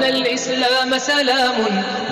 إن الإسلام سلام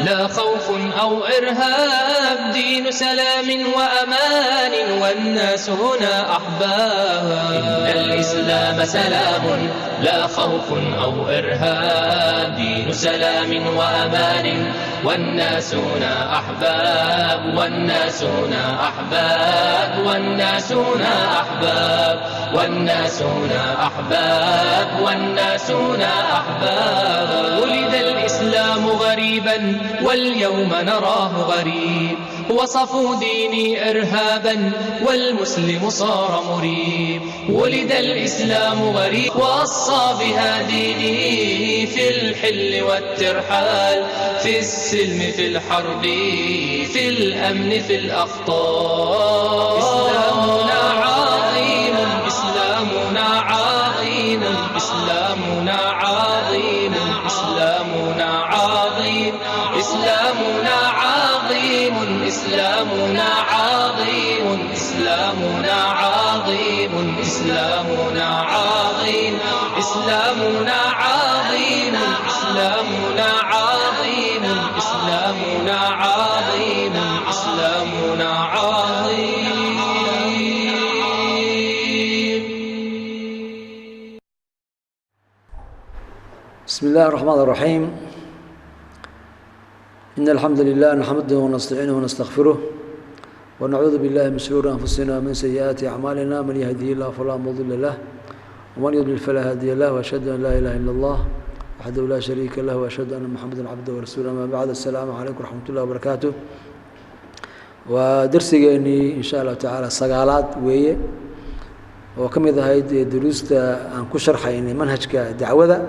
لا خوف أو إرهاب، دين سلام وأمان والناس هنا أحباب. إن الإسلام سلام لا خوف أو إرهاب، دين سلام وأمان والناس هنا أحباب، والناس هنا أحباب، والناس هنا أحباب، والناس هنا أحباب، والناس هنا أحباب. ولد الإسلام غريبا واليوم نراه غريب، وصفوا ديني إرهابا والمسلم صار مريب. ولد الإسلام غريب وأصى بها ديني، في الحل والترحال، في السلم في الحرب، في الأمن في الأخطار. إسلامنا عظيم، إسلامنا عظيم، إسلامنا عظيم، إسلامنا عظيم، إسلامنا عظيم، إسلامنا عظيم، إسلامنا عظيم، إسلامنا عظيم، إسلامنا عظيم، إسلامنا عظيم، إسلامنا عظيم، إسلامنا عظيم. بسم الله الرحمن الرحيم. إن الحمد لله نحمده ونستعينه ونستغفره ونعوذ بالله من شرور أنفسنا ومن سيئات أعمالنا، من يهديه الله فلا مضل له ومن يضلل فلا هادي له، وأشهد أن لا إله إلا الله وحده لا شريك له، وأشهد أن محمدا عبده ورسوله. أما بعد، السلام عليكم ورحمة الله وبركاته. ودرسيني إن شاء الله تعالى سقالات وية وكم إذا هاي دروس أن كشرح يعني منهج دعوة.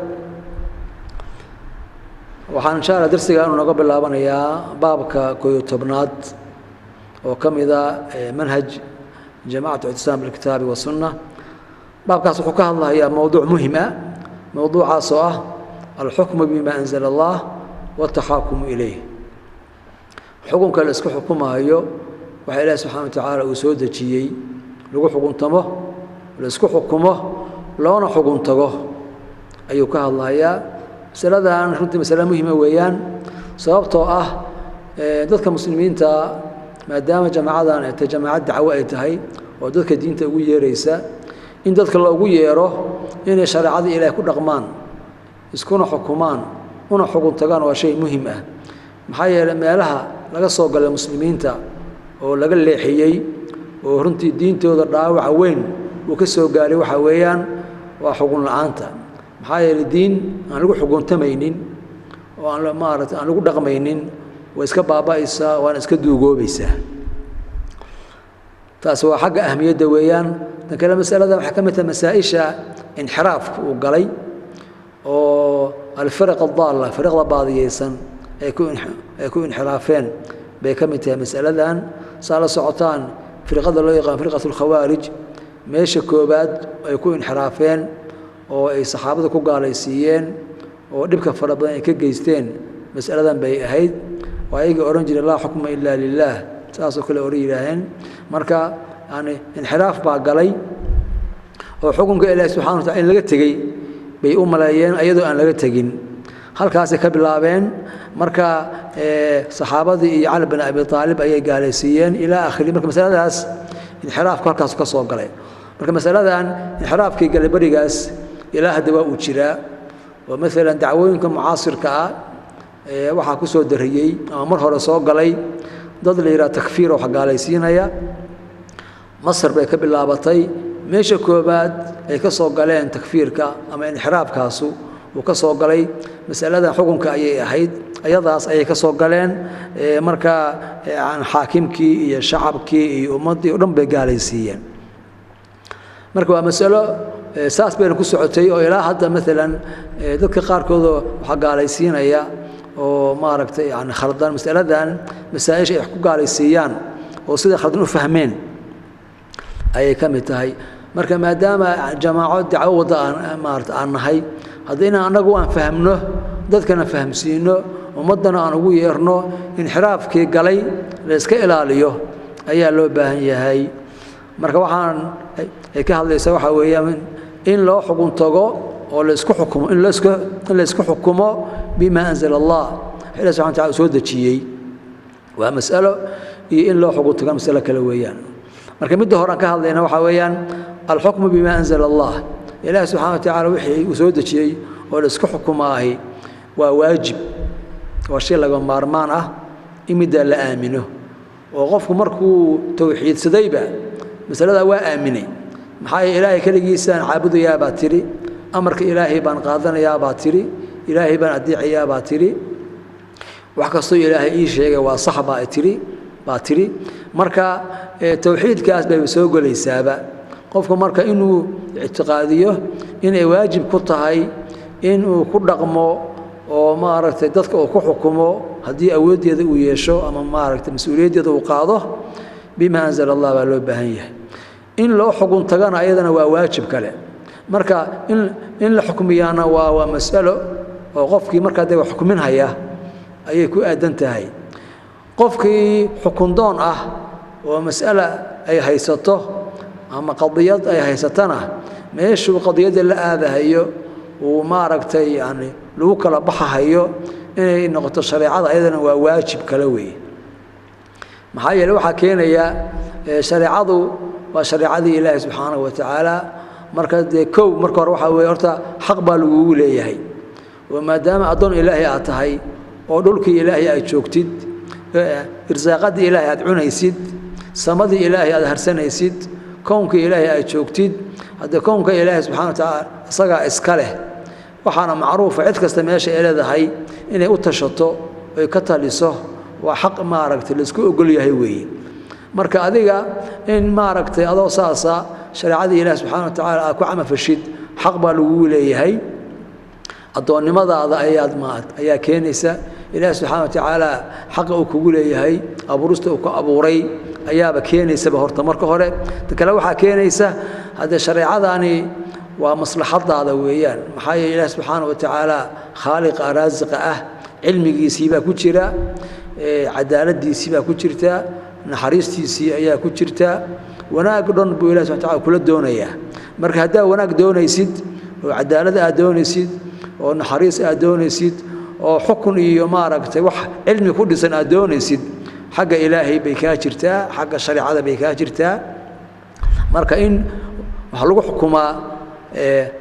waxaan insha Allah darsiga aanu naga bilaabanayaa baabka 11aad oo kamida manhaj jamaacatu ihtisam bil kitaab wa sunnah. baabkaas wuxuu ka hadlayaa mowduuc muhiim ah, mowduucaas oo ah al-hukm bima anzala Allah wa at-tahakum ilayhi. xukunka la isku xukumayo waxa Ilaahay subhanahu wa ta'ala uu soo dajiyay lagu xukuntamo, la isku xukumo, loona xukuntago ayuu ka hadlayaa. مسألة runtii mas'ala muhiima weeyaan, sababtoo ah dadka muslimiinta maadaama jamaacadan ay jamaacad dacwo ay tahay oo dadka diinta ugu yeeraysa, in dadka loogu yeero inay shariicada Ilaahay ku dhaqmaan, iskuna xukumaan, una xukun tagaan waa shay muhiim ah. maxaa yeelay meelaha laga soo galay muslimiinta oo laga leexiyay oo runtii diintooda dhaawac weyn uu ka soo gaaray waxa weeyaan waa xukun la'aanta. maxaa yeelay diin aan lagu xukuntamaynin oo aan lagu dhaqmaynin way iska baaba'aysaa, waana iska duugoobaysaa. taas waa xagga ahmiyadda weeyaan. tan kale mas'alada waxaa ka mid ah masaa'isha inxiraafka uu galay oo alfiraq addaalla, firaqda baadiyeysan ay ku inxiraafeen bay ka mid tahay mas'aladan. saa la socotaan firqada loo yaqaan firqatu lkhawaarij, meesha koobaad ay ku inxiraafeen oo ay saxaabada ku gaalaysiiyeen oo dhibka fara badan ay ka geysteen mas'aladan bay ahayd. waa ayaga oran jiray laa xukma ilaa lilah, saasoo kale oran yidhaaheen. marka yani inxiraaf baa galay oo xukunka Ilaahay subxaanahu wa tacaala in laga tegey bay u maleeyeen iyadoo aan laga tegin. halkaasay ka bilaabeen. marka saxaabadii iyo Cali bin Abi Taalib ayay gaalaysiiyeen ilaa aakhiri. marka masaladaas inxiraafku halkaas ka soo galay. marka masaladan inxiraafkii galay barigaas ilaa hadda waa uu jiraa. oo maalan dacwooyinka mucaasirka ah waxaa ku soo dariyey ama mar hore soo galay dad la yidhaha takfiir oo wax gaalaysiinaya. masar bay ka bilaabatay, meesha koobaad ay ka soo galeen takfiirka ama inxiraafkaasu uu ka soo galay masaladan xukunka ayay ahayd, ayadaas ayay ka soo galeen. marka xaakimkii iyo shacabkii iyo ummaddii oo dhan bay gaalaysiiyeen. marka waa mas'alo saas bayna ku socotay oo ilaa hadda maalan dadka qaarkood waxa gaalaysiinaya oo maaragtay yani khaldan mas'aladan masaa'isha ay ku gaalaysiiyaan oo sida khaldan u fahmeen ayay ka mid tahay. marka maadaama jamaaco dacwo wada aan nahay, haddii anagu aan fahmno, dadkana fahamsiino, ummadana aan ugu yeerno, inxiraafkii galay la iska ilaaliyo ayaa loo baahan yahay. marka waxaan ay ka hadlaysaa waxa weeyaan in loo xukun tago oo la isku xukumo in la isku xukumo bima anzala Allah ilaahay subhanahu wa ta'ala soo dajiyay waa mas'alo iyo in loo xukunto kan mas'alo kale weeyaan marka mid hore ka hadlayna waxa weeyaan al-hukmu bima anzala Allah ilaahay subhanahu wa ta'ala wixii uu soo dajiyay oo la isku xukumaahay waa waajib waa shay laga maarmaan ah imida la aamino oo qofku markuu tawxiidsadayba masalada waa aaminay maxay ilaahay kaligiisaan caabudayaa baa tiri amarka ilaahay baan qaadanayaa baa tiri ilaahay baan adeecayaa baa tiri wax kasto ilaahay ii sheegay waa sax baa tiri marka tawxiidkaas bay soo galaysaaba qofku marka inuu i'tiqaadiyo inay waajib ku tahay inuu ku dhaqmo oo maaragtay dadka uu ku xukumo hadii awoodeeda uu yeesho ama maaragtay mas'uuliyadeeda uu qaado bima anzala Allah baa loo baahan yahay in loo xukun tagana ayadana waa waajib kale marka in la xukmiyana waa mas'alo oo qofkii marka ay xukumin haya ayay ku aadan tahay qofkii xukun doon ah oo mas'ala ay haysato ama qadiyad ay haysatana meeshuu qadiyada la aadahayo oo maaragtay yani lagu kala baxayo inay noqoto shariicada ayadana waa waajib kale weey maxaa yeelay waxa keenaya shariicadu waa shariicadii Ilaahay subhanahu wa ta'ala marka hore waxa weey horta xaq baa lagu leeyahay oo maadaama adoon Ilaahay aad tahay oo dhulkii Ilaahay ay joogtid irsaaqadii Ilaahay aad cunaysid samadii Ilaahay aad harsanaysid koonkii Ilaahay ay joogtid hada koonka Ilaahay subhanahu wa ta'ala isaga iska leh waxaana macruuf cid kasta meesha ay leedahay inay u tashato oo ka taliso waa xaq maaragtay la isku ogol yahay weey marka adiga in maaragtay adoo saasa shariicada Ilaahay subhanahu wa ta'ala ku camal fashid xaq baa lagu leeyahay adoonnimadaada ayaa keenaysa Ilaahay subhanahu wa ta'ala xaq uu kugu leeyahay abuurista uu ku abuuray ayaaba keenaysa horta marka hore kale waxa keenaysa hada shariicadani waa maslaxadaada weeyaan maxaa yeelay Ilaahay subhanahu wa ta'ala khaliq araziq ah cilmigiisii baa ku jira cadaaladiisii baa ku jirta naxariistiisii ayaa ku jirta wanaag dhan buu Ilaahay subhanahu wa ta'ala kula doonayaa marka hadaa wanaag doonaysid oo cadaalad aad doonaysid oo naxariis aad doonaysid oo xukun iyo maaragtay wax cilmi ku dhisan aad doonaysid xagga Ilaahay bay ka jirtaa xagga shariicada bay ka jirtaa marka in wax lagu xukumaa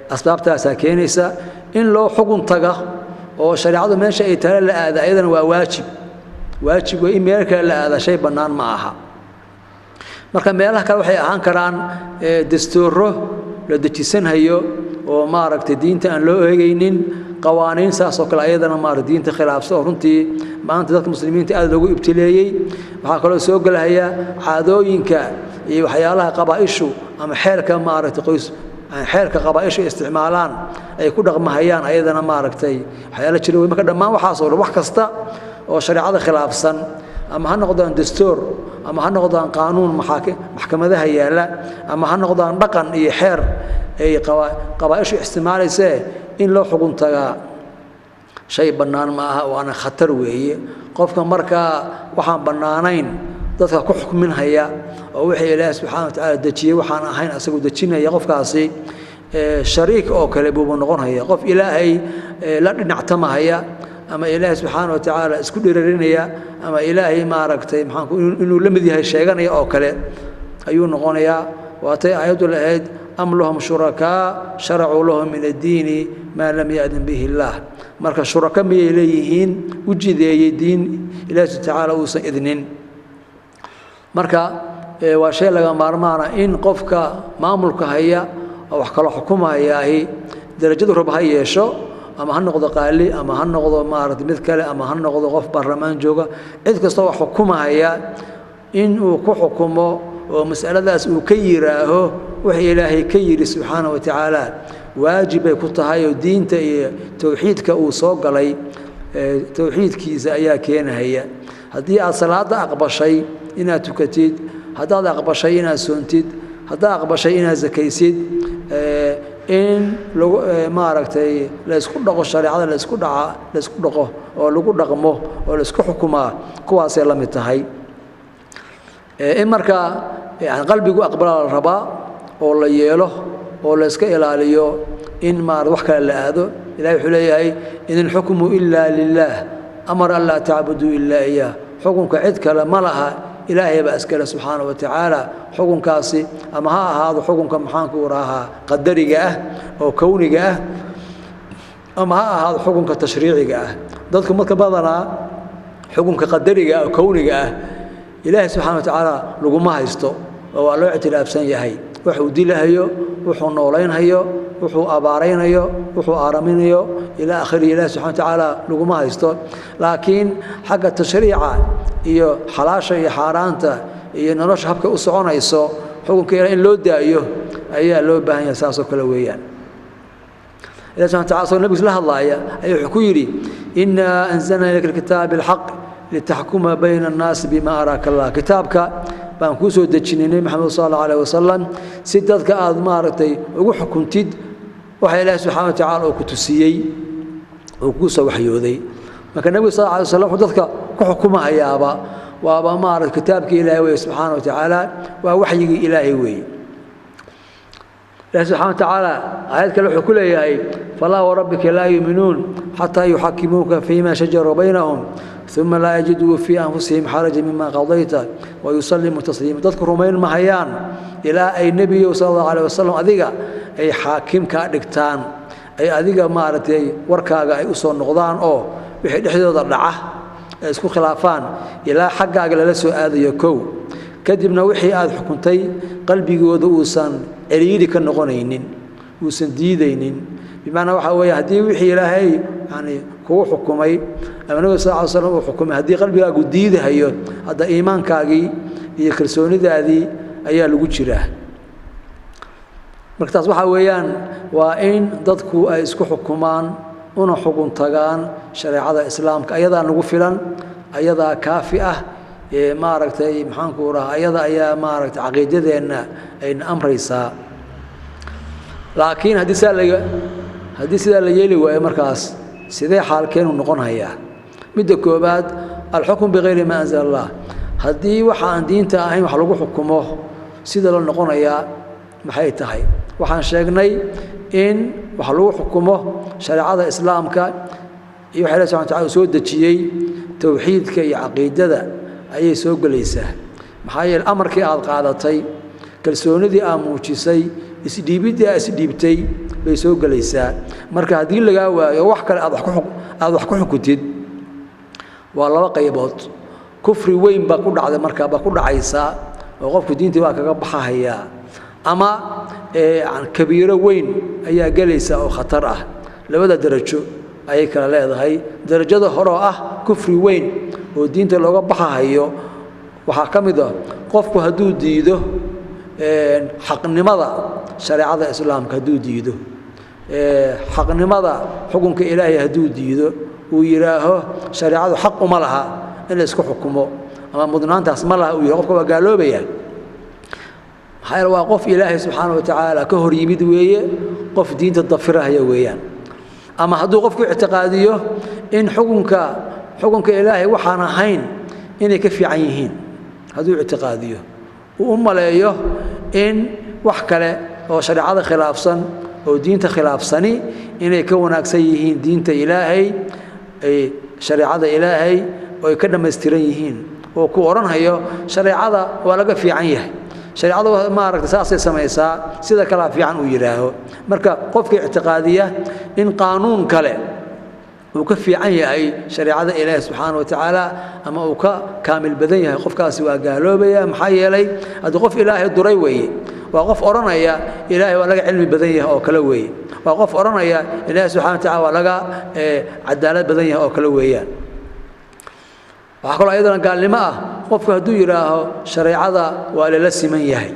asbaabtaas keenaysa in loo xukun taga oo shariicadu meesha ay taala la aada ayadana waa waajib way meel kale la aada shay banaan ma aha marka meelaha kale waxay ahaan karaan dastuuro la dejisanhayo oo maaragtay diinta aan loo eegaynin qawaaniin saas oo kale ayadana maaragtay diinta khilaafsan runtii maanta dadka muslimiinta aad loogu ibtileeyay waxa kale soo galaya caadooyinka iyo waxyaalaha qabaa'ishu ama xeerka maaragtay qoys xeerka qabaa'ishu isticmaalaan ay ku dhaqmahayaan ayadana maaragtay waxyaalo jira marka dhammaan waxa soo wax kasta oo shariicada khilaafsan ama ha noqdaan dastuur ama ha noqdaan qaanuun maxkamadaha yaala ama ha noqdaan dhaqan iyo xeer ay qabaa'ishu isticmaalaysa in loo xukun tagaa shay banaan ma aha oo ana khatar weeye qofka marka waxaan banaanayn dadka ku xukmin haya oo wixii Ilaahay subhanahu wa ta'ala dajiyay waxaan ahayn asagu dajinaya qofkaasi shariik oo kale buu noqon haya qof Ilaahay la dhinactamaya ama Ilaahay subhanahu wa ta'ala isku dhiirinaya ama Ilaahay maaragtay inuu la mid yahay sheeganaya oo kale ayuu noqonayaa waatay ayadu lahayd am lahum shuraka shar'u lahum min ad-din ma lam ya'din bihi Allah marka shuraka miyay leeyihiin ujideeyay diin Ilaahay ta'ala uu san idnin marka waa shay laga maarmaana in qofka maamulka haya wax kala xukumayaa darajadu rab ha yeesho ama ha noqdo qaali ama ha noqdo maarad mid kale ama ha noqdo qof baarlamaan jooga cid kasta wax xukumaya in uu ku xukumo oo mas'aladaas uu ka yiraaho wax Ilaahay ka yiri subhanahu wa ta'ala waajib ay ku tahay oo diinta iyo tawxiidka uu soo galay tawxiidkiisa ayaa keenaya hadii aad salaada aqbashay inaad tukatid hadaad aqbashay inaad soontid hadaa aqbashay inaad zakaysid in lagu maaragtay la isku dhaqo shariicada la isku dhaqo oo lagu dhaqmo oo la isku xukumaa kuwaas ay la mid tahay in marka qalbigu aqbala raba oo la yeelo oo la iska ilaaliyo إن ما روحك إلا هذا إلهي حليه إن الحكم إلا لله أمر ألا تعبدوا إلا إياه حكمك عدك لما لها إلهي بأسكال سبحانه وتعالى حكم كاسي أما هذا حكمك محانك وراها قدري أو كوني أما هذا حكمك تشريعي ضدك ملك بدنا حكمك قدري أو كوني إلهي سبحانه وتعالى لقمها يستو وقالوا اعتلاف سنيهي وحو ديلهيو وحو نولينهيو وحو أبارينهيو وحو آرمينهيو إلى آخره إله سبحانه وتعالى لقمها يستو لكن حق التشريع iyo xalaasha iyo xaaraanta iyo nolosha habka u soconayso xukunka in loo daayo ayaa loo baahan yahay saas oo kale weeyaan ilaahay subhanahu wa ta'ala nabiga la hadlaaya ayuu ku yiri inna anzalna ilayka alkitaba bilhaq litahkuma bayna an-nas bima araka Allah kitabka baan ku soo dejinay Muhammad sallallahu alayhi wasallam si dadka aad maartay ugu xukuntid waxa ilaahay subhanahu wa ta'ala uu ku tusiyay oo ku soo waxyooday marka nabiga sallallahu alayhi wasallam dadka ku xukumahayaaba waaba maarad kitaabka Ilaahay subhanahu wa ta'ala waa waxyiga Ilaahay weey Ilaahay subhanahu wa ta'ala ayad kale wuxuu ku leeyahay fala wa rabbika la yu'minun hatta yuhakkimuka fima shajara baynahum thumma la yajidu fi anfusihim harajan mimma qadayta wa yusallimu taslima dadku rumayn mahayaan ila ay nabiga sallallahu alayhi wasallam adiga ay xaakim ka dhigtaan ay adiga maaratay warkaaga ay u soo noqdaan oo wixii dhexdooda dhaca isku khilaafaan ilaa xaggaaga la soo aadayo kow kadibna wixii aad xukuntay qalbigooda uusan ciriiri ka noqonaynin uusan diidaynin bimaana waxa weeye hadii wixii Ilaahay yani kugu xukumay ama nabiga sallallahu alayhi wasallam uu xukumay hadii qalbigaagu diidahayo hada iimaankaagii iyo kalsoonidaadii ayaa lagu jiraa markaas waxa weeyaan waa in dadku ay isku xukumaan una xukun tagaan shariicada islaamka ayada nagu filan ayada kaafi ah ee maaragtay maxaan ku rahaa ayada ayaa maaragtay aqeedadeena ay amraysaa laakiin hadii sida la yeeli waayo markaas sidee xaalkeenu noqonayaa midda koobaad al-hukm bighayri ma anzal Allah hadii waxa aan diinta ahayn wax lagu xukumo sida la noqonayaa maxay tahay waxaan sheegnay in wax lagu xukumo shariicada islaamka iyo waxa Ilaahay subhanahu wa ta'ala soo dejiyay tawxiidka iyo aqeedada ayay soo galaysaa maxaa yeelay amarkii aad qaadatay kalsoonidii aad muujisay isdhiibtay bay soo galaysaa marka hadii laga waayo wax kale aad wax ku xukuntid waa laba qaybood kufri weyn ba ku dhacday marka ba ku dhacaysa oo qofku diintii waa kaga baxaya ama kabiiro weyn ayaa galaysa oo khatar ah labada darajo ay kala leedahay darajada hore ah kufri weyn oo diinta looga baxayo waxa kamid ah qofku haduu diido xaqnimada shariicada islaamka haduu diido xaqnimada xukunka Ilaahay haduu diido uu yiraaho shariicadu xaq uma laha in la isku xukumo ama mudnaantaas ma laha uu yiraahdo qofka waa gaaloobaya hayr waa qof Ilaahay subhanahu wa ta'ala ka hor yimid weeye qof diinta dafiraaya weeyaan ama haduu qofku i'tiqaadiyo in xukunka Ilaahay waxaan ahayn inay ka fiican yihiin haduu i'tiqaadiyo uu maleeyo in wax kale oo shariicada khilaafsan oo diinta khilaafsani inay ka wanaagsan yihiin diinta Ilaahay ay shariicada Ilaahay oo ka dhameystiran yihiin oo ku oranhayo shariicada waa laga fiican yahay shariicadu ma aragtay saasay sameeysaa sida kala fiican uu yiraaho marka qofka i'tiqaadiya in qaanuun kale uu ka fiican yahay shariicada Ilaahay subhanahu wa ta'ala ama uu ka kaamil badan yahay qofkaasi waa gaaloobaya maxaa yeelay hadii qof Ilaahay duray weeye waa qof oranaya Ilaahay waa laga cilmi badan yahay oo kala weeye waa qof oranaya Ilaahay subhanahu wa ta'ala waa laga cadaalad badan yahay oo kala weeyaan waxa kale ayadana gaalnimo ah qofku haduu yiraaho shariicada waa la siman yahay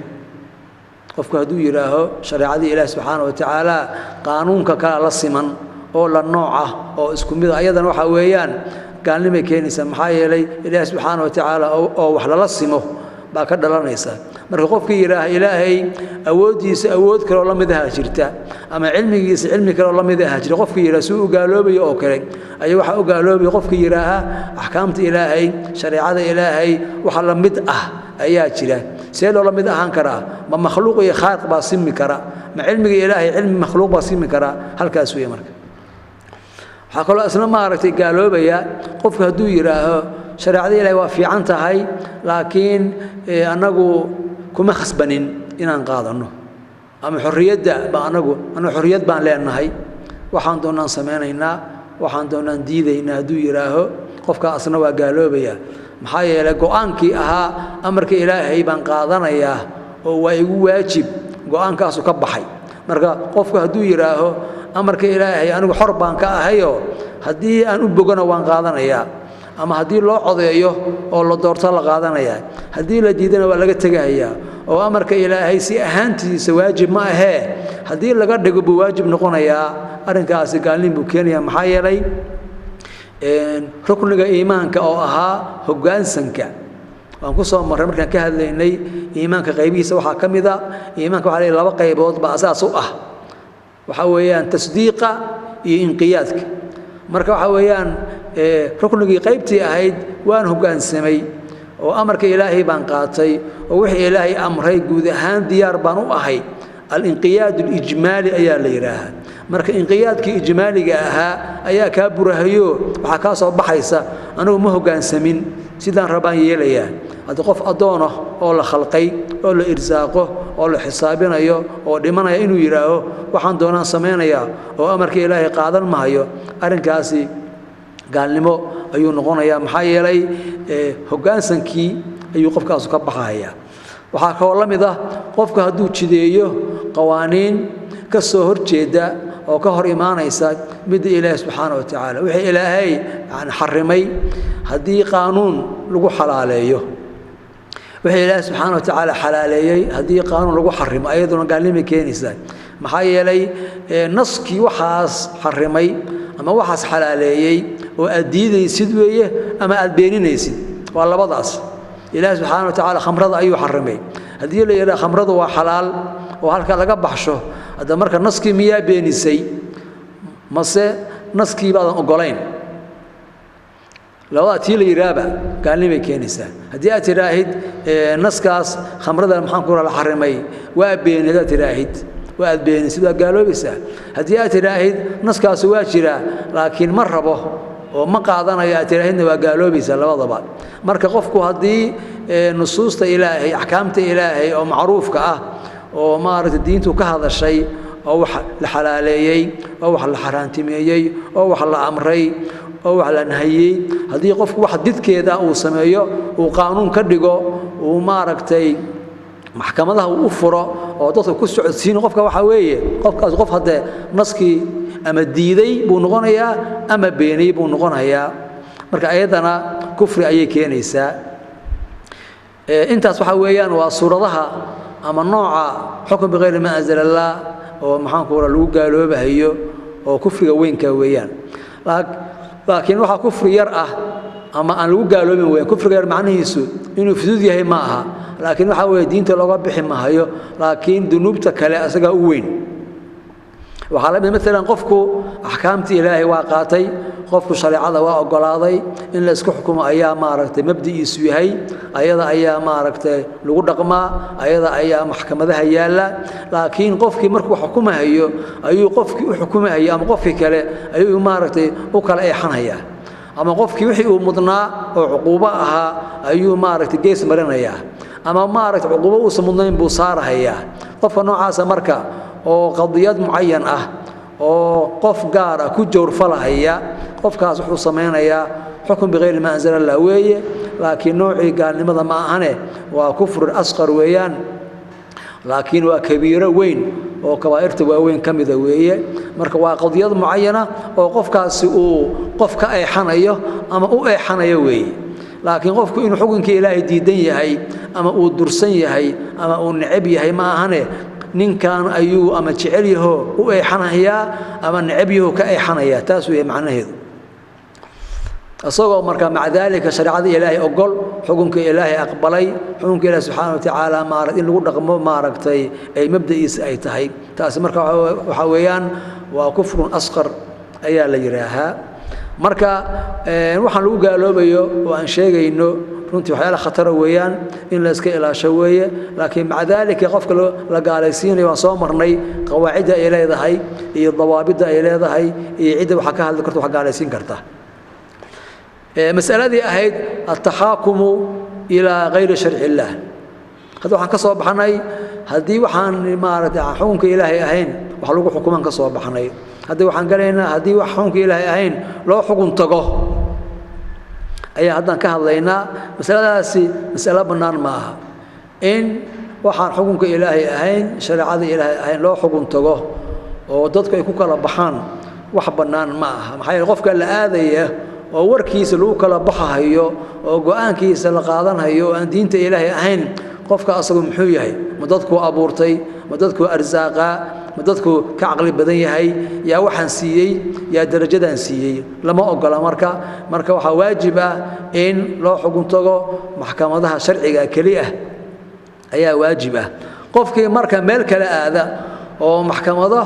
qofku haduu yiraaho shariicada Ilaahay subhanahu wa ta'ala qaanuunka kala la siman oo la nooc ah oo isku mid ayadana waxa weeyaan gaalnimo keenaysa maxaa yeelay Ilaahay subhanahu wa ta'ala oo wax la simo baa ka dhalanaysa marka qofkii yiraaha Ilaahay awoodiisa awood kale oo la mid ah jirta ama cilmigiisa cilmi kale oo la mid ah jira qofkii yiraaha suu gaaloobayo oo kale ay waxa u gaaloobay qofkii yiraaha ahkaamta Ilaahay shariicada Ilaahay waxa la mid ah ayaa jira سيلو لم يدهان كرا ما مخلوق يخالق باسمي كرا ما علم إلهي علم مخلوق باسمي كرا هل كاسوية مرك حقول أصلا ما عرفت قالوا بيا قف هدو يراه شرع ذي لا وفي عنته هاي لكن أنا كم خصبنين إن انقاضنه أما حرية ده أنا حرية بان لأن هاي وحن دونا سمعنا وحن دونا ديدنا هدو يراه قفك أصلا وقالوا بيا محايا لقوانك أها أمرك إلهي بان قاضنا إياه وواجب قوانك أسو كبحي مرقا قفك هدو يراه أمرك إلهي أنا حربان كأهيو هدي أنا بقنا وان قاضنا إياه أما هدي الله عضيه أو الله دورت الله قاضنا إياه هدي لديدنا ولا جتجاهيا أو أمرك إلهي سي أهانتي سواجب ما هي هدي اللي قد بواجب نقول إياه أرنك أسقالين بكينيا محايا لي ركن إيمانك أو أها هجان سنك وأنقصه مرة كان كهذا إني إيمانك غيبي سوى حكم ذا إيمانك عليه لا بقى يبوض بأساسه وحويان تصديق إنقيادك مركب حويان ركن غيبتي أهيد وأن هجان سمي وأمرك إلهي بانقاتي ووحي إلهي أمري جودهان ديار بانو أهي الانقياد الإجمالي أيا ليراها marka inqiyaadka ijmaaliga ahaa ayaa ka burahayo waxa ka soo baxaysa anigu ma hoggaansamin sidaan rabaan yeelayaa hada qof adoon ah oo la khalqay oo la irsaaqo oo la xisaabinayo oo dhimanaya inuu yiraaho waxaan doonaan sameeynaya oo amarka Ilaahay qaadan maayo arinkaasi gaalnimo ayuu noqonayaa maxaa yeelay hoggaansankii ayuu qofkaas ka baxaya waxa ka lamid ah qofka haduu jideeyo qawaaniin ka soo horjeeda oo ka hor iimaanaysa mid Ilaahay subhanahu wa ta'ala wixii Ilaahay aan xarimay hadii qaanuun lagu xalaaleeyo wixii Ilaahay subhanahu wa ta'ala xalaaleeyay hadii qaanuun lagu xarimo ayaduna gaalnimo keenaysa maxaa yeelay naski waxaas xarimay ama waxaas xalaaleeyay oo adiidaysid weeye ama aad beeninaysid waa labadaas Ilaahay subhanahu wa ta'ala khamrada ayuu xarimay hadii la yiraahdo khamradu waa xalaal oo halka laga baxsho hada marka naski miyaa beenisay mase naski baadan ogolayn lawada tii la yiraahdo gaalnimo keenaysa hadii aad tiraahid naskaas khamrada maxaan ku la xarimay waa beenida tiraahid waa beenisay waa gaaloobaysa hadii aad tiraahid naskaas waa jira laakiin ma rabo oo ma qaadanayo aad tiraahidna waa gaaloobaysa labadaba marka qofku hadii nusuusta Ilaahay ahkaamta Ilaahay oo macruufka ah oo maaragtay diintu ka hadashay oo wax la xalaaleeyay oo wax la xaraantimeeyay oo wax la amray oo wax la nahayay hadii qofku wax didkeeda uu sameeyo uu qaanuun ka dhigo uu maaragtay maxkamadaha uu furo oo dadku ku socodsiin qofka waxa weeye qofkaas qof hadda naski ama diiday buu noqonayaa ama beenay buu noqonayaa marka ayadana kufri ayay keenaysaa intaas waxa weeyaan waa suuradaha ama nooca xukun bighayri ma anzal Allah oo maxaan ku lagu gaaloobahayo oo kufriga weynka weeyaan laakiin waxa kufri yar ah ama aan lagu gaaloobin weeyaan kufriga yar macnaheedu inuu fudud yahay ma aha laakiin waxa weey diinta looga bixi maayo laakiin dunuubta kale asaga u weyn waxa la midna qofku ahkaamta Ilaahay waa qaatay qofku shariicada waa ogolaaday in la isku xukumo ayaa maaragtay mabdiisu yahay ayada ayaa maaragtay lagu dhaqmaa ayada ayaa maxkamadaha yaala laakiin qofkii markuu xukumayo ayuu qofkii u xukumayo ama qofkii kale ayuu maaragtay u kala eexanaya ama qofkii wixii uu mudnaa oo cuquubo ahaa ayuu maaragtay gees marinaya ama maaragtay cuquubo uu samudnayn buu saaraya qofka noocaas marka oo qadiyad muayyan ah oo qof gaar ah ku joorfalaya qofkaas wuxuu sameeynaya xukun bighayri ma anzal Allah weeye laakiin nooci gaalnimada ma ahane waa kufr asqar weeyaan laakiin waa kabiira weyn oo kabaa'irta waaweyn kamida weeye marka waa qadiyad muayyana oo qofkaasi uu qofka ay xanayo ama u ay xanayo weeye laakiin qofku inuu xukunka Ilaahay diidan yahay ama uu dursan yahay ama uu neceb yahay ma ahane ninkan ayuu ama jecel yaho u ay xanaya ama neceb yaho ka ay xanaya taas weeye macnaheedu asagoo marka macdaalika shariicada Ilaahay ogol xukunka Ilaahay aqbalay xukunka Ilaahay subhanahu wa ta'ala maarad in lagu dhaqmo maaragtay ay mabda'iis ay tahay taas marka waxa weeyaan waa kufrun asqar ayaa la yiraahaa marka waxaan lagu gaaloobayo oo aan sheegayno runtii waxyaala khatar weeyaan in la iska ilaasho weeye laakiin maca daalika qofka la gaalaysiinayo waan soo marnay qawaacida ay leedahay iyo dawaabida ay leedahay iyo cidda waxa ka hadli karto wax gaalaysiin karta mas'aladii ahayd at-tahakumu ila ghayri sharci illah hada waxaan ka soo baxnay hadii waxaan maaragtay xukunka ilaahay ahayn wax lagu xukuman ka soo baxnay hadii waxaan galeynaa hadii wax xukunka ilaahay ahayn loo xukun tago ayaa haddaan ka hadlaynaa masaladaasi mas'alo bannaan ma aha in waxaan xukunka ilaahay ahayn shariicada ilaahay ahayn loo xukun tago oo dadku ay ku kala baxaan wax bannaan ma aha maxaa yeelay qofka la aadaya oo warkiisa lagu kala baxayo oo go'aankiisa la qaadanayo oo aan diinta ilaahay ahayn qofka asagu muxuu yahay ma dadku abuurtay ma dadku arsaaqa ma dadku ka aqli badan yahay yaa waxaan siiyey yaa darajadan siiyey lama ogola marka waxa waajib ah in loo xukun tago maxkamadaha sharciga kaliya ayaa waajib ah qofkii marka meel kale aada oo maxkamado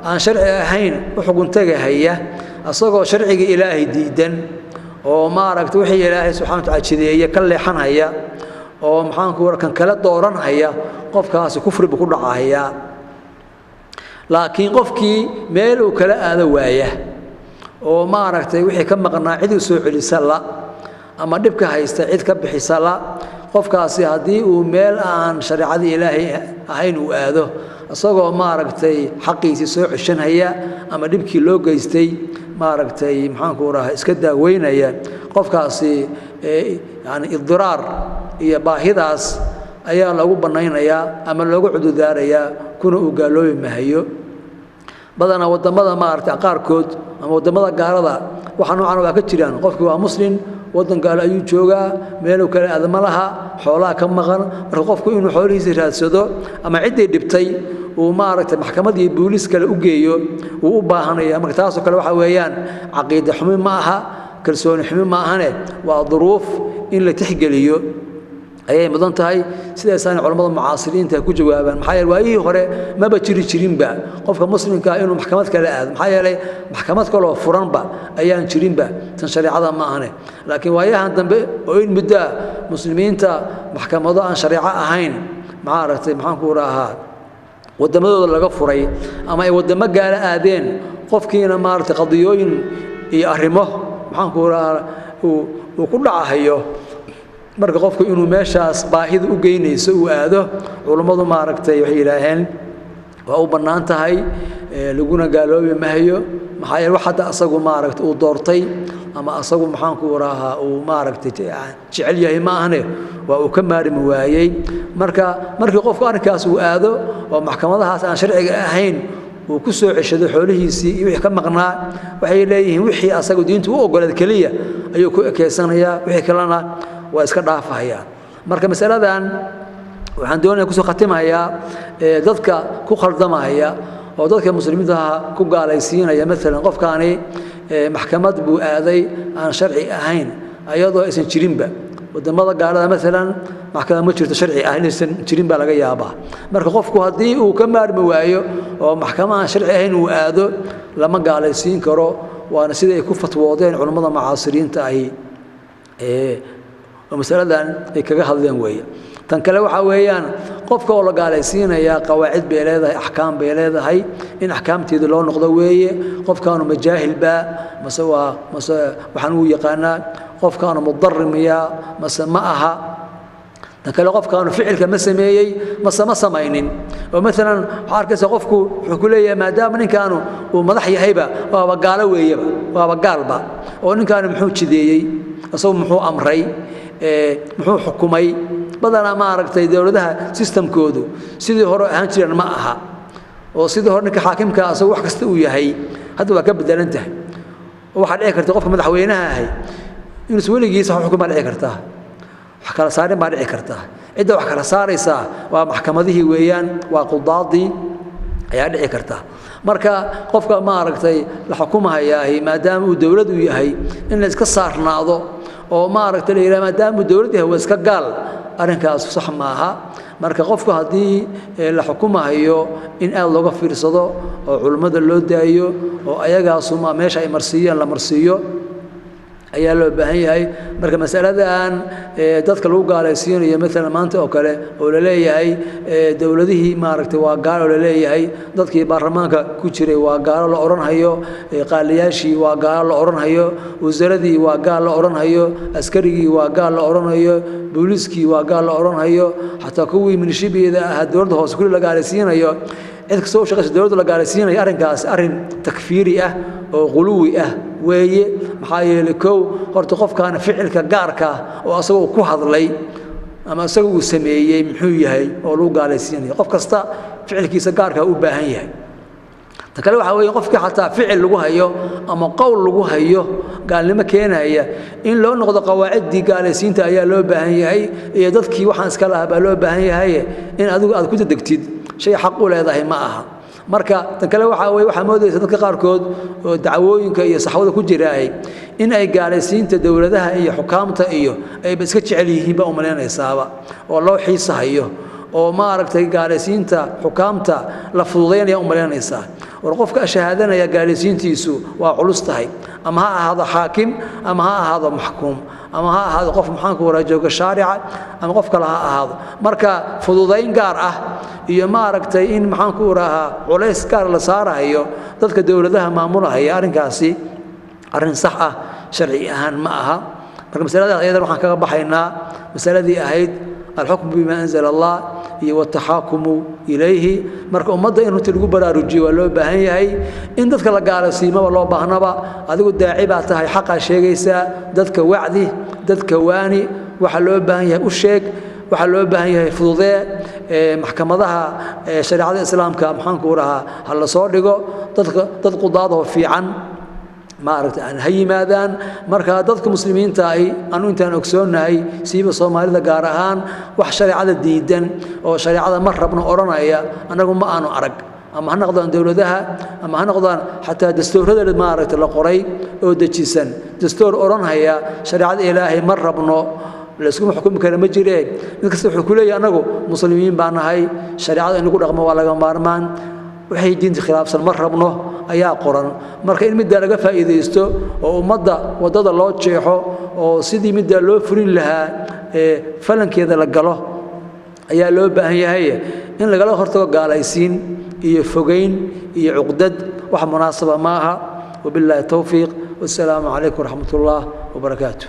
aan sharci ahayn u xukun tagahaya asagoo sharciga ilaahay diidan oo maaragtay wixii ilaahay subxaanahu wa ta'aala jideeyay ka leexanaya oo maxaan ku warkan kala dooranaya qofkaasi kufri ku dhacaya laakiin qofkii meel uu kala aado waaya oo maaragtay wixii ka maqnaa cid u soo celisa la ama dhibka haysta cid ka bixisa la qofkaasi hadii uu meel aan shariicada ilaahay ahayn uu aado asagoo maaragtay xaqiisi soo ceshanaya ama dhibkii loo geystay maaragtay maxaan ku rahaa iska daaweynaya qofkaasi yani idiraar iyo baahidaas ayaa lagu banaynaya ama loogu cududaaraya kuna uu gaaloobi mahayo badana wadamada maaragtay qaarkood ama wadamada gaalada waxa noocan waa ka jiraan qofkii waa muslim wadan gaal ayuu joogaa meel uu kala aadama laha xoolaha ka maqan marka qofku inuu xoolihiisa raadsado ama cidii dhibtay uu maaragtay maxkamadii booliis kale u geeyo uu u baahanaya marka taas oo kale waxa weeyaan caqiido xumi ma aha kalsooni xumi ma ahane waa duruuf in la tixgeliyo ayay mudan tahay sidaasaan culimada mucaasiriinta ku jawaabaan maxaa yeelay waayihii hore maba jirinba qofka muslimka inuu maxkamad kale aado maxaa yeelay maxkamad kale oo furanba ayaan jirinba tan shariicada ma ahane laakiin waayahan dambe oo in muddo muslimiinta maxkamado aan shariico ahayn maaragtay maxaan ku raahaa wadamadooda laga furay ama ay wadamo gaala aadeen qofkiina maaragtay qadiyooyin iyo arrimo maxaan ku raahaa uu ku dhacayo marka qofku inuu meeshaas baahida u geynayso uu aado culimadu maaragtay waxay yiraahdeen waa u bannaan tahay laguna gaaloobi mahayo maxaa yeelay wax hadda asagu maaragtay uu doortay ama asagu maxaan ku raahaa uu maaragtay jecel yahay ma ahne waa uu ka maarmi waayey markii qofku arrinkaas uu aado oo maxkamadahaas aan sharciga ahayn uu ku soo ceshado xoolihiisii iyo wixii ka maqnaa waxay leeyihiin wixii asagu diintu u ogolayd kaliya ayuu ku ekeysanayaa wixii kalena waa iska dhaafayaan marka mas'aladan waxaan doonayaa ku soo khatimayaa dadka ku khaldamaya oo dadka muslimiinta ku gaalaysiinaya mesela qofkaani maxkamad buu aaday aan sharci ahayn ayadoo aysan jirinba wadamada gaalada mesela maxkamad ma jirto sharci ah inaysan jirin baa laga yaabaa marka qofku haddii uu ka maarmi waayo oo maxkamad aan sharci ahayn uu aado lama gaalaysiin karo waana sida ay ku fatwoodeen culimada mucaasiriinta ay ومسألة كذا هذين ويا تنكلوا حويان قفك ولا قاليسينيا قواعد بيلاذها أحكام بيلاذها هي إن أحكام تيدلون نقضوية قف كانوا مجاهل باء مسوا وحنو يقانا قف كانوا مضرم يا معها تنكلوا قف كانوا فعل كمسميي ما سماينين ومثلا حركة قفكوا حكولية ما دام إن كانوا ومضحي هيبة وقالوا ويا وقالبا وإن كانوا محوش ذي أصوم محو أمري muxuu xukumay badana ma aragtay dawladaha systemkoodu sidii hore ahaan jireen ma aha oo sidii hore ninka xaakimka asoo wax kasta uu yahay hadda waa ka bedelan tahay waxa dhici karta qofka madaxweynaha ahay inuu weligiisa xukuma dhici karta wax kala saarin baa dhici karta cidda wax kala saaraysa waa maxkamadihii weeyaan waa qudaadii ayaa dhici karta marka qofka ma aragtay la xukumahayaa maadaama uu dawlad u yahay in la iska saarnaado oo ma aragtay leeyahay maadaama dawladda waa iska gaal arrinkaas sax ma aha marka qofku hadii la xukumayo in aad looga fiirsado oo culimada loo daayo oo ayagaas uma meesha ay marsiiyeen la marsiiyo ayaa loo baahan yahay marka mas'aladan dadka lagu gaalaysiinayo mesela maanta oo kale oo la leeyahay dawladihii maaragtay waa gaalo la leeyahay dadkii baarlamaanka ku jiray waa gaalo la oranhayo qaaliyaashii waa gaalo la oranhayo wasaaradii waa gaalo la oranhayo askarigii waa gaalo la oranhayo booliskii waa gaalo la oranhayo xataa kuwii milishibiyeeda ah dawladda hoose kulli la gaalaysiinayo cid kastoo shaqaysa dawladda la gaalaysiinayo arrinkaas arrin takfiiri ah oo quluwi ah weeye maxaa yeelay kow horta qofkaan ficilka gaarka oo asagoo ku hadlay ama asagoo uu sameeyey muxuu yahay oo lagu gaalaysiinayo qof kasta ficilkiisa gaarka u baahan yahay ta kale waxa weeye qofkii xataa ficil lagu hayo ama qowl lagu hayo gaalnimo keenaya in loo noqdo qawaacidii gaalaysiinta ayaa loo baahan yahay iyo dadkii waxaan iska lahaa baa loo baahan yahay in adigu aad ku degdegtid shay xaq u leedahay ma aha marka tan kale waxa moodaysa dadka qaarkood oo dacwooyinka iyo saxwada ku jiraay in ay gaalaysiinta dawladaha iyo xukaamta iyo ay iska jecel yihiin ba u maleynaysaaba oo loo xiisahayo oo ma aragtay gaalaysiinta xukaamta la fududeynaya u maleynaysaa war qofka shahaadanaya gaalaysiintiisu waa culus tahay ama ha ahaado xaakim ama ha ahaado maxkuum ama ha ahaado qof maxaanku waraajoga shaarica ama qof kale ha ahaado marka fududeyn gaar ah iyo ma aragtay in maxaanku waraha culays gaar la saarayo dadka dawladaha maamulaya arrinkaasi arrin sax ah sharci ahaan ma aha marka masaladaas ayada waxaan kaga baxaynaa masaladii ahayd الحكم بما أنزل الله والتحاكم إليه marka umada in runtii lagu baraarujiyo waa loo baahan yahay in dadka la gaalaysiimo waa loo baahnaba adigu daaci baa tahay xaqa sheegaysa dadka wacdi dadka waani waxa loo baahan yahay u sheeg waxa loo baahan yahay fududee maxkamadaha shariicada islaamka maxaanku waraha hal la soo dhigo dad qudaadoo fiican ما أردت أن هي ماذان مركا ضدك مسلمين تاي أنو أنت أكسون هاي سيب الصومالي ذا قارهان وح شريعة الديدن أو شريعة مرة بنا أورنا يا أنا قم ما أنا أرق أما هنقضى دولة ذها أما هنقضى حتى دستور هذا اللي ما أردت القري أو دجسن دستور أورنا يا شريعة إلهي مرة بنا لسكم حكم كلام جريء نكسر حكولي أنا قو مسلمين بعنا هاي شريعة إنه قد رقم ولا قمارمان waxay diinta khilaafsan mar rabno ayaa qoran marka in mid laga faa'iideysto oo umada wadada loo jeexo oo sidii mid loo furin lahaa falankeeda la galo ayaa loo baahan yahay in laga hortago gaalaysiin iyo fogeyn iyo uqdad wax munaasaba ma aha wabillahi tawfiiq wasalaamu alaykum warahmatullahi wabarakatuh